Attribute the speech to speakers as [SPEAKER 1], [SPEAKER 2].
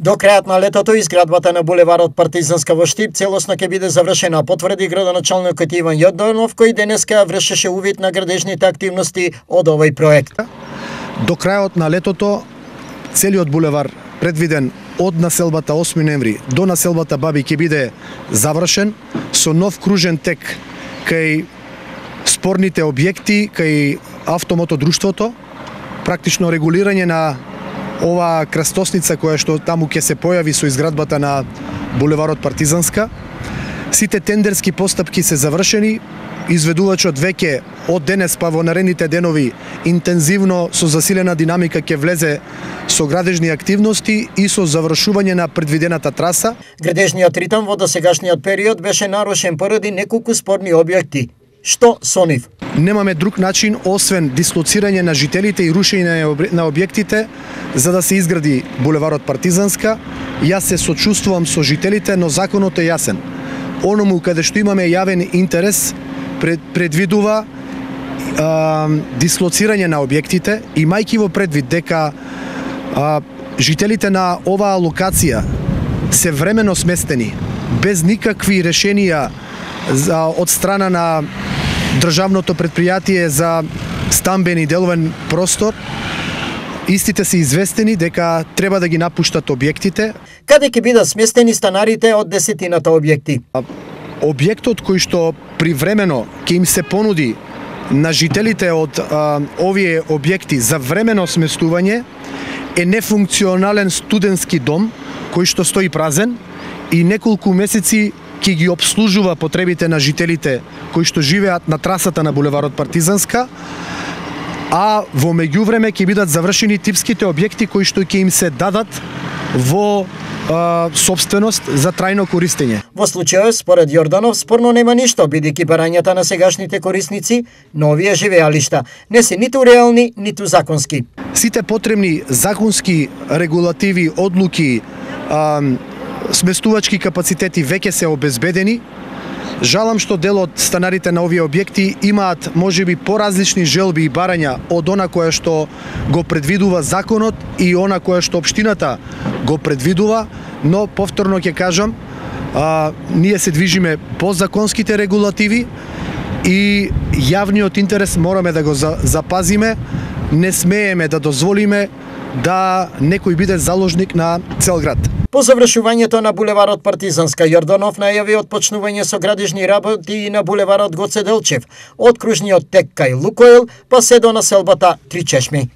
[SPEAKER 1] До крајот на летото изградбата на булеварот Партизанска во Штип целосно ќе биде завршена, потврди градоначалникот Иван Јорданов, кој денеска вршеше увид на градежните активности од овој проект.
[SPEAKER 2] До крајот на летото целиот булевар предвиден од населбата 8 ноември до населбата Баби ќе биде завршен со нов кружен тек кај спорните објекти, кај автомотодруштвото, практично регулирање на ова крстосница која што таму ќе се појави со изградбата на булеварот Партизанска. Сите тендерски постапки се завршени, изведувачот веќе од денес па во наредните денови интензивно со засилена динамика ќе влезе со градежни активности и со завршување на предвидената траса.
[SPEAKER 1] Градежниот ритм во досегашниот период беше нарушен поради неколку спорни објекти. Што со нив?
[SPEAKER 2] Немаме друг начин освен дислоцирање на жителите и рушење на објектите за да се изгради булеварот Партизанска. Јас се сочувствувам со жителите, но законот е јасен. Оному каде што имаме јавен интерес предвидува дислоцирање на објектите, имајќи во предвид дека жителите на оваа локација се времено сместени без никакви решенија од страна на државното предпријатие за стамбен и деловен простор, истите се известени дека треба да ги напуштат објектите.
[SPEAKER 1] Каде ќе бидат сместени станарите од 10-тината објекти?
[SPEAKER 2] Објектот кој што привремено ќе им се понуди на жителите од овие објекти за времено сместување е нефункционален студентски дом кој што стои празен и неколку месеци ќе ги обслужува потребите на жителите кои што живеат на трасата на булеварот Партизанска, а во меѓувреме ќе бидат завршени типските објекти кои што ќе им се дадат во собственост за трајно користење.
[SPEAKER 1] Во случајот, според Јорданов, спорно нема ништо, бидејќи барањата на сегашните корисници на овие живеалишта не се ниту реални, ниту законски.
[SPEAKER 2] Сите потребни законски регулативи, одлуки, сместувачки капацитети веќе се обезбедени. Жалам што дел од станарите на овие објекти имаат можеби поразлични желби и барања од она кое што го предвидува законот и она кое што општината го предвидува, но повторно ќе кажам, ние се движиме по законските регулативи и јавниот интерес мораме да го запазиме, не смееме да дозволиме да некој биде заложник на цел град.
[SPEAKER 1] По завршувањето на булеварот Партизанска, Јорданов најави отпочнување со градежни работи и на булеварот Гоце Делчев, од кружниот тек кај Лукоел па се до населбата Три Чешми.